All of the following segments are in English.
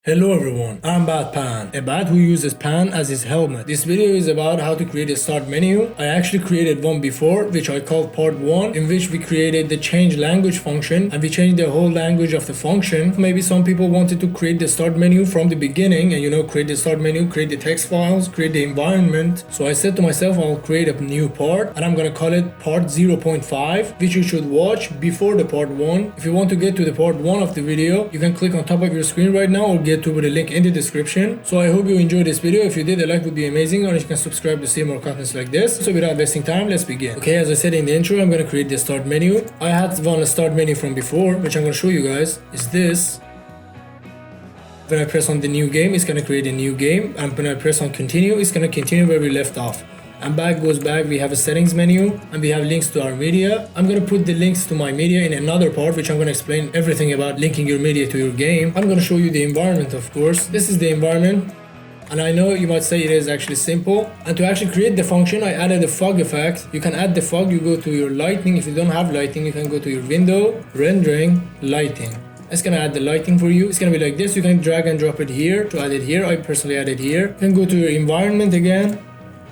Hello everyone, I'm BatPan, a bat who uses pan as his helmet. This video is about how to create a start menu. I actually created one before, which I called part 1, in which we created the change language function and we changed the whole language of the function. Maybe some people wanted to create the start menu from the beginning and create the start menu, create the text files, create the environment. So I said to myself, I'll create a new part and I'm gonna call it part 0.5, which you should watch before the part 1. If you want to get to the part 1 of the video, you can click on top of your screen right now or get to the link in the description. So I hope you enjoyed this video. If you did, a like would be amazing, or you can subscribe to see more contents like this. So without wasting time, let's begin. Okay, as I said in the intro, I'm going to create the start menu. I had one start menu from before, which I'm going to show you guys, is this. When I press on the new game, it's going to create a new game, and when I press on continue, it's going to continue where we left off. And back goes back, we have a settings menu and we have links to our media. I'm going to put the links to my media in another part, which I'm going to explain everything about linking your media to your game. I'm going to show you the environment, of course. This is the environment. And I know you might say it is actually simple. And to actually create the function, I added a fog effect. You can add the fog, you go to your lighting. If you don't have lighting, you can go to your window, rendering, lighting. It's gonna add the lighting for you. It's gonna be like this. You can drag and drop it here to add it here. I personally added here. You can go to your environment again.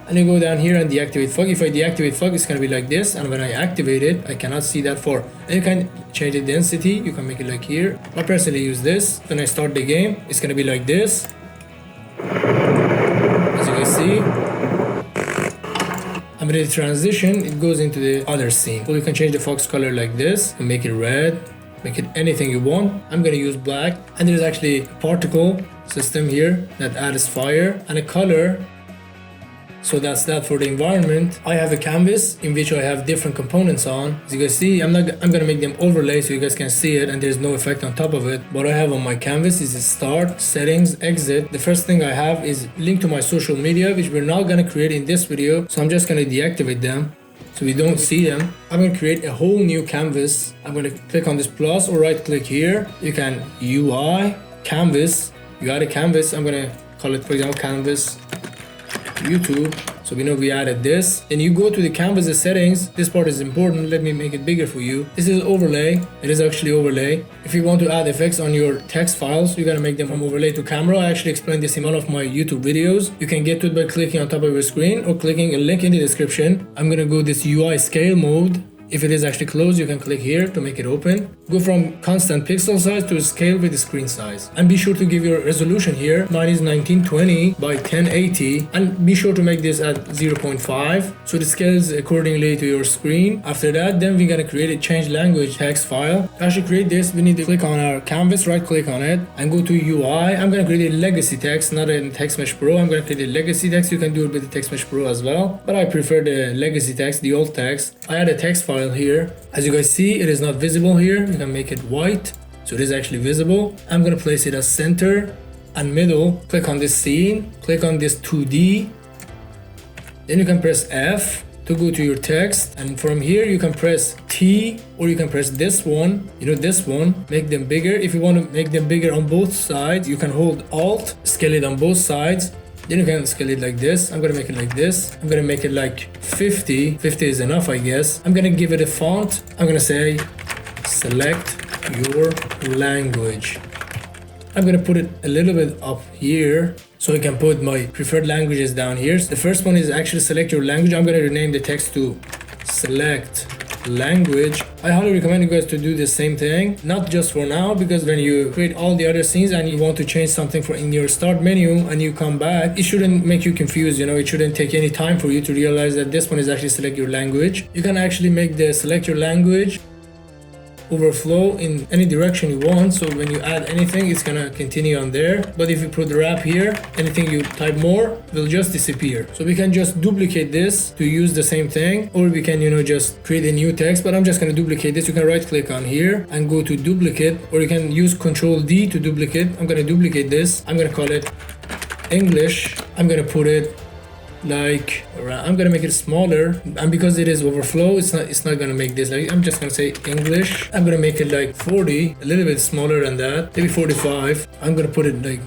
And you go down here and deactivate fog. If I deactivate fog, it's gonna be like this, and when I activate it, I cannot see that far. And you can change the density, you can make it like here. I personally use this. When I start the game, it's gonna be like this. As you can see. And with the transition, it goes into the other scene. So you can change the fog's color like this, and make it red, make it anything you want. I'm gonna use black. And there's actually a particle system here that adds fire and a color. So that's that for the environment. I have a canvas in which I have different components on. As you guys see, I'm gonna make them overlay so you guys can see it and there's no effect on top of it. What I have on my canvas is a start, settings, exit. The first thing I have is link to my social media, which we're not gonna create in this video. So I'm just gonna deactivate them so we don't see them. I'm gonna create a whole new canvas. I'm gonna click on this plus or right click here. You can UI, canvas. You add a canvas. I'm gonna call it, for example, canvas YouTube, so we know we added this. Then you go to the canvas settings. This part is important. Let me make it bigger for you. This is overlay. It is actually overlay. If you want to add effects on your text files, you gotta make them from overlay to camera. I actually explained this in one of my YouTube videos. You can get to it by clicking on top of your screen or clicking a link in the description. I'm gonna go this UI scale mode. If it is actually closed, you can click here to make it open. Go from constant pixel size to scale with the screen size. And be sure to give your resolution here. Mine is 1920 by 1080. And be sure to make this at 0.5. So it scales accordingly to your screen. After that, then we're gonna create a change language text file. To actually create this, we need to click on our canvas, right click on it, and go to UI. I'm gonna create a legacy text, not a text mesh pro. I'm gonna create a legacy text. You can do it with the text mesh pro as well. But I prefer the legacy text, the old text. I add a text file here. As you guys see, it is not visible here. You can make it white so it is actually visible. I'm gonna place it as center and middle. Click on this scene, click on this 2D, then you can press F to go to your text, and from here you can press T or you can press this one, this one, make them bigger. If you want to make them bigger on both sides, you can hold Alt, scale it on both sides. Then you can scale it like this. I'm gonna make it like this. I'm gonna make it like 50. 50 is enough, I guess. I'm gonna give it a font. I'm gonna say, select your language. I'm gonna put it a little bit up here so I can put my preferred languages down here. So the first one is actually select your language. I'm gonna rename the text to select language. I highly recommend you guys to do the same thing, not just for now, because when you create all the other scenes and you want to change something in your start menu and you come back, it shouldn't make you confused. It shouldn't take any time for you to realize that this one is actually select your language. You can actually make the select your language overflow in any direction you want, so when you add anything, it's gonna continue on there. But if you put the wrap here, anything you type more will just disappear. So we can just duplicate this to use the same thing, or we can just create a new text. But I'm just gonna duplicate this. You can right click on here and go to duplicate, or you can use Control D to duplicate. I'm gonna duplicate this. I'm gonna call it English. I'm gonna put it like around. I'm gonna make it smaller, and because it is overflow, it's not gonna make this like. I'm just gonna say English. I'm gonna make it like 40, a little bit smaller than that, maybe 45. I'm gonna put it like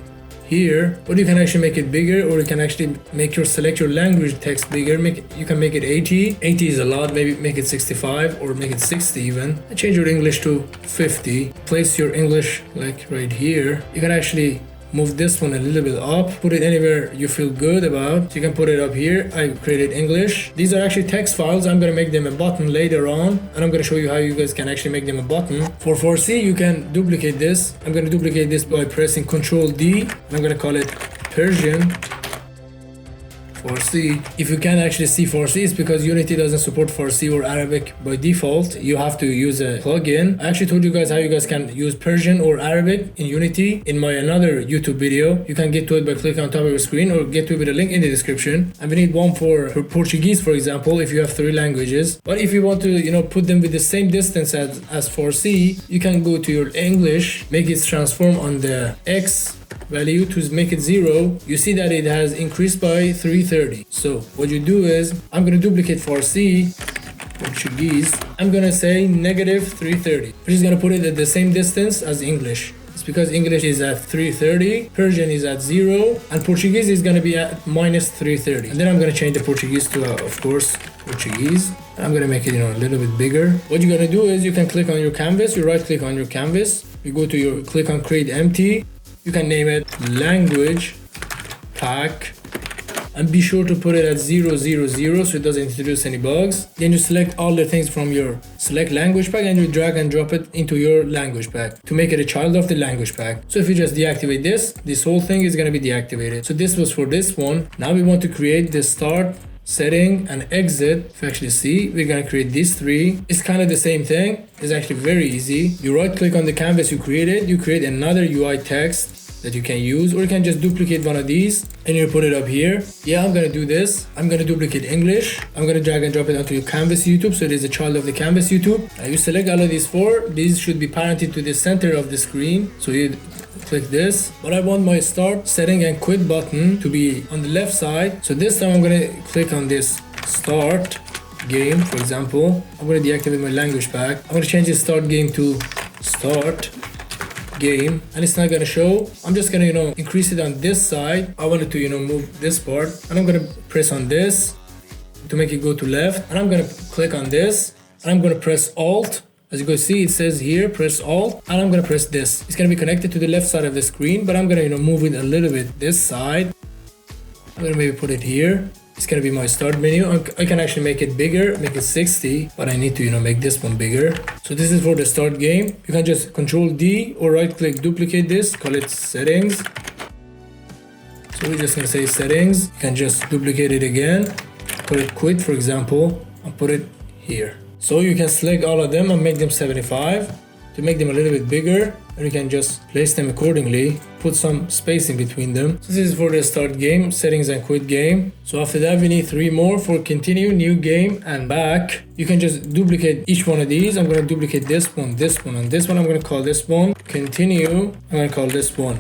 here, or you can actually make it bigger, or you can actually make your select your language text bigger. You can make it 80. 80 is a lot. Maybe make it 65 or make it 60 even. And change your English to 50. Place your English like right here. You can actually move this one a little bit up, put it anywhere you feel good about. You can put it up here. I created English. These are actually text files. I'm gonna make them a button later on, and I'm gonna show you how you guys can actually make them a button. For 4C, you can duplicate this. I'm gonna duplicate this by pressing Ctrl D, and I'm gonna call it Persian 4C. If you can't actually see 4C, it's because Unity doesn't support 4C or Arabic by default. You have to use a plugin. I actually told you guys how you guys can use Persian or Arabic in Unity in my another YouTube video. You can get to it by clicking on top of your screen, or get to it with a link in the description. And we need one for Portuguese, for example, if you have 3 languages. But if you want to, put them with the same distance as 4C, you can go to your English, make it transform on the X value to make it 0. You see that it has increased by 330. So what you do is, I'm going to duplicate 4C, Portuguese. I'm going to say negative 330, which is going to put it at the same distance as English. It's because English is at 330, Persian is at 0, and Portuguese is going to be at minus 330. And then I'm going to change the Portuguese to, of course, Portuguese. I'm going to make it, a little bit bigger. What you're going to do is, you can click on your canvas, you right click on your canvas, you go to your, click on create empty. You can name it language pack, and be sure to put it at 000 so it doesn't introduce any bugs. Then you select all the things from your select language pack, and you drag and drop it into your language pack to make it a child of the language pack. So if you just deactivate this whole thing is going to be deactivated. So this was for this one. Now we want to create the start, setting, and exit. If you actually see, we're going to create these 3. It's kind of the same thing. It's actually very easy. You right click on the canvas you created, you create another UI text that you can use, or you can just duplicate one of these and you put it up here. Yeah, I'm gonna do this. I'm gonna duplicate English. I'm gonna drag and drop it onto your canvas YouTube, so it is a child of the canvas YouTube. You select all of these 4. These should be parented to the center of the screen, so you click this. But I want my start, setting, and quit button to be on the left side. So this time I'm gonna click on this start game, for example. I'm gonna deactivate my language pack. I'm gonna change the start game to start game, and it's not gonna show. I'm just gonna increase it on this side. I wanted to move this part, and I'm gonna press on this to make it go to left, and I'm gonna click on this, and I'm gonna press Alt. As you can see, it says here press Alt, and I'm gonna press this. It's gonna be connected to the left side of the screen, but I'm gonna move it a little bit this side. I'm gonna maybe put it here. It's gonna be my start menu. I can actually make it bigger, make it 60, but I need to make this one bigger. So this is for the start game. You can just Ctrl D or right click, duplicate this, call it settings. So we're just gonna say settings. You can just duplicate it again, put it quit, for example, and put it here. So you can select all of them and make them 75 to make them a little bit bigger, and you can just place them accordingly, put some space in between them. So this is for the start game, settings, and quit game. So after that we need 3 more for continue, new game, and back. You can just duplicate each one of these. I'm going to duplicate this one, and this one. I'm going to call this one continue. I'm going to call this one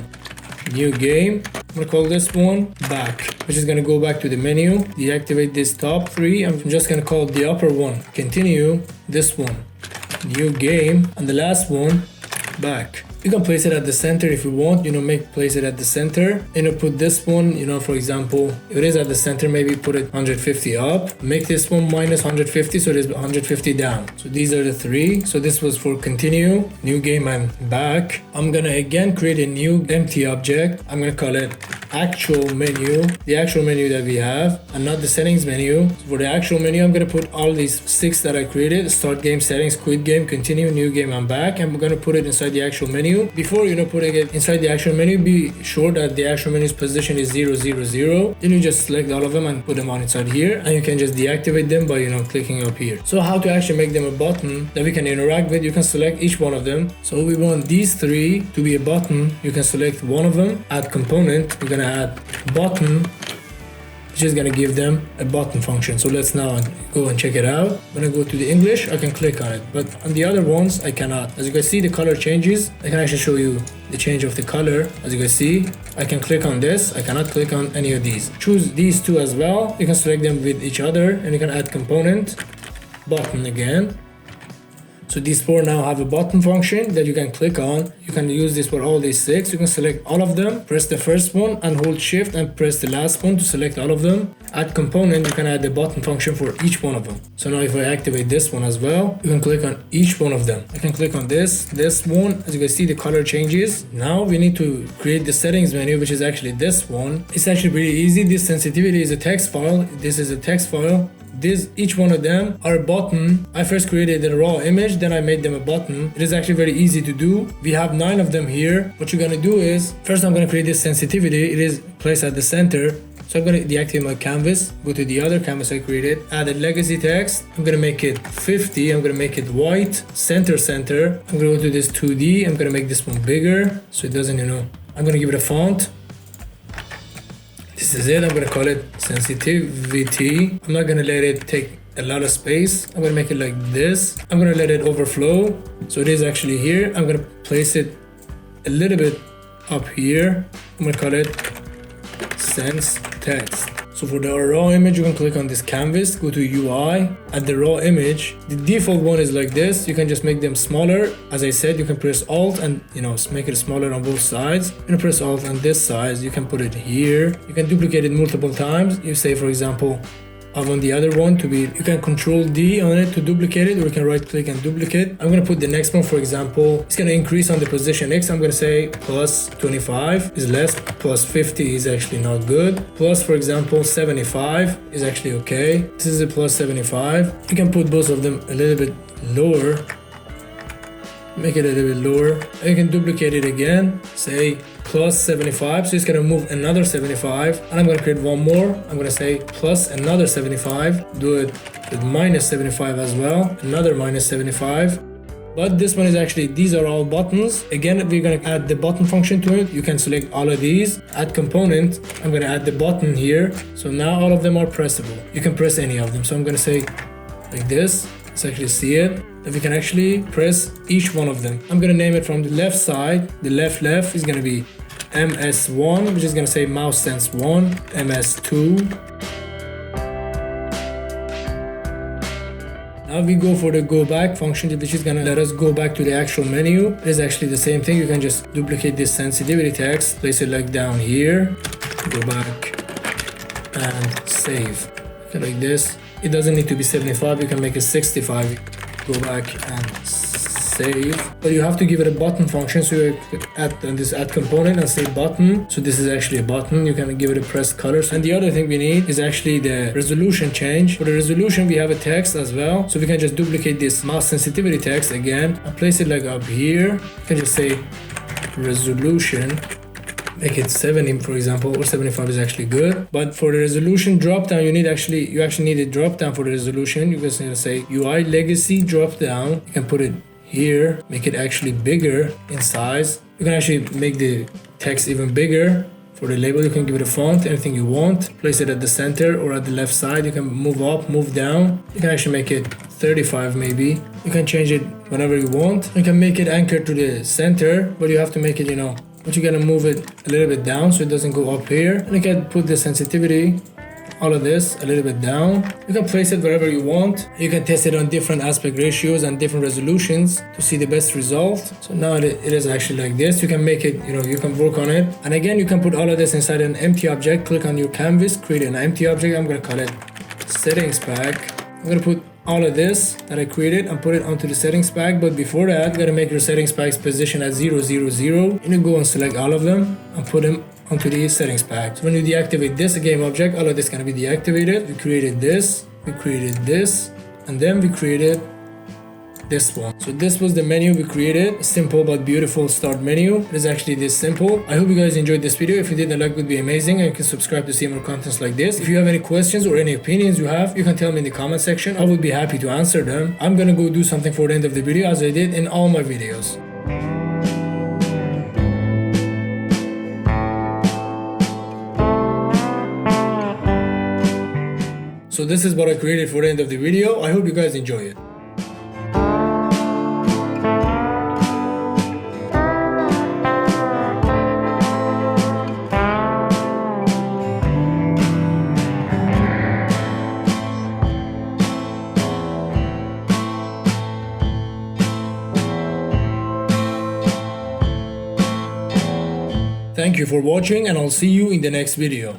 new game. I'm going to call this one back, which is going to go back to the menu. Deactivate this top 3. I'm just going to call the upper one continue, this one new game, and the last one back. You can place it at the center if you want, place it at the center, put this one, for example, if it is at the center, maybe put it 150 up, make this one minus 150, so it is 150 down. So these are the 3. So this was for continue, new game, and back. I'm gonna again create a new empty object. I'm gonna call it actual menu, the actual menu that we have, and not the settings menu. So for the actual menu, I'm gonna put all these 6 that I created: start game, settings, quit game, continue, new game, and back. And we're gonna put it inside the actual menu. Before putting it inside the actual menu, be sure that the actual menu's position is 000. Then you just select all of them and put them on inside here, and you can just deactivate them by clicking up here. So how to actually make them a button that we can interact with, you can select each one of them. So we want these 3 to be a button. You can select one of them, add component. We're gonna add button, which is gonna give them a button function. So let's now go and check it out. When I go to the English, I can click on it, but on the other ones I cannot. As you can see, the color changes. I can actually show you the change of the color. As you can see, I can click on this. I cannot click on any of these. Choose these 2 as well. You can select them with each other, and you can add component, button again. So these 4 now have a button function that you can click on. You can use this for all these 6. You can select all of them, press the first one and hold shift and press the last one to select all of them. Add component, you can add the button function for each one of them. So now if I activate this one as well, you can click on each one of them. I can click on this one. As you can see, the color changes. Now we need to create the settings menu, which is actually this one. It's actually pretty easy. This sensitivity is a text file. This is a text file. Each one of them are a button. I first created a raw image, then I made them a button. It is actually very easy to do. We have 9 of them here. What you're gonna do is, first I'm gonna create this sensitivity. It is placed at the center. So I'm gonna deactivate my canvas, go to the other canvas I created, add a legacy text. I'm gonna make it 50. I'm gonna make it white, center. I'm gonna go to this 2D. I'm gonna make this one bigger so it doesn't, I'm gonna give it a font. This is it. I'm gonna call it sensitivity. I'm not gonna let it take a lot of space. I'm gonna make it like this. I'm gonna let it overflow. So it is actually here. I'm gonna place it a little bit up here. I'm gonna call it sense text. So for the raw image, you can click on this canvas, go to UI, add the raw image. The default one is like this. You can just make them smaller. As I said, you can press Alt and make it smaller on both sides. You can press Alt on this size. You can put it here. You can duplicate it multiple times. You say, for example, I want the other one to be, you can control D on it to duplicate it, or you can right click and duplicate. I'm gonna put the next one, for example, it's gonna increase on the position X. I'm gonna say plus 25 is less, plus 50 is actually not good. Plus, for example, 75 is actually okay. This is a plus 75. You can put both of them a little bit lower. Make it a little bit lower. And you can duplicate it again, say plus 75, so it's gonna move another 75, and I'm gonna create one more. I'm gonna say plus another 75, do it with minus 75 as well, another minus 75. But this one is actually, these are all buttons. Again, we're gonna add the button function to it. You can select all of these, add component. I'm gonna add the button here. So now all of them are pressable. You can press any of them. So I'm gonna say like this. Let's actually see it. That we can actually press each one of them. I'm gonna name it from the left side. The left is gonna be MS1, which is gonna say mouse sense 1, MS2. Now we go for the go back function, which is gonna let us go back to the actual menu. It is actually the same thing. You can just duplicate this sensitivity text, place it like down here, go back and save. Okay, like this. It doesn't need to be 75, you can make it 65. Go back and save. But you have to give it a button function, so you add this add component and say button. So this is actually a button. You can give it a pressed colors. And the other thing we need is actually the resolution change. For the resolution, we have a text as well. So we can just duplicate this mouse sensitivity text again and place it like up here. You can just say resolution. Make it 70, for example, or 75 is actually good. But for the resolution drop down, you actually need a drop down for the resolution. You just need to say UI legacy drop down. You can put it here, make it actually bigger in size. You can actually make the text even bigger. For the label, you can give it a font, anything you want. Place it at the center or at the left side. You can move up, move down. You can actually make it 35 maybe. You can change it whenever you want. You can make it anchored to the center, but you have to make it, but you gotta move it a little bit down so it doesn't go up here. And you can put the sensitivity, all of this, a little bit down. You can place it wherever you want. You can test it on different aspect ratios and different resolutions to see the best result. So now it is actually like this. You can make it, you can work on it. And again, you can put all of this inside an empty object. Click on your canvas, create an empty object. I'm gonna call it settings pack. I'm gonna put all of this that I created and put it onto the settings pack. But before that, you gotta make your settings pack's position at 0, 0, 0. You go and select all of them and put them onto the settings pack. So when you deactivate this game object, all of this is gonna be deactivated. We created this, and then we created this one. So this was the menu we created. A simple but beautiful start menu. It is actually this simple. I hope you guys enjoyed this video. If you did, a like would be amazing, and you can subscribe to see more contents like this. If you have any questions or any opinions you have, you can tell me in the comment section. I would be happy to answer them. I'm gonna go do something for the end of the video, as I did in all my videos. So this is what I created for the end of the video. I hope you guys enjoy it. Thank you for watching, and I'll see you in the next video.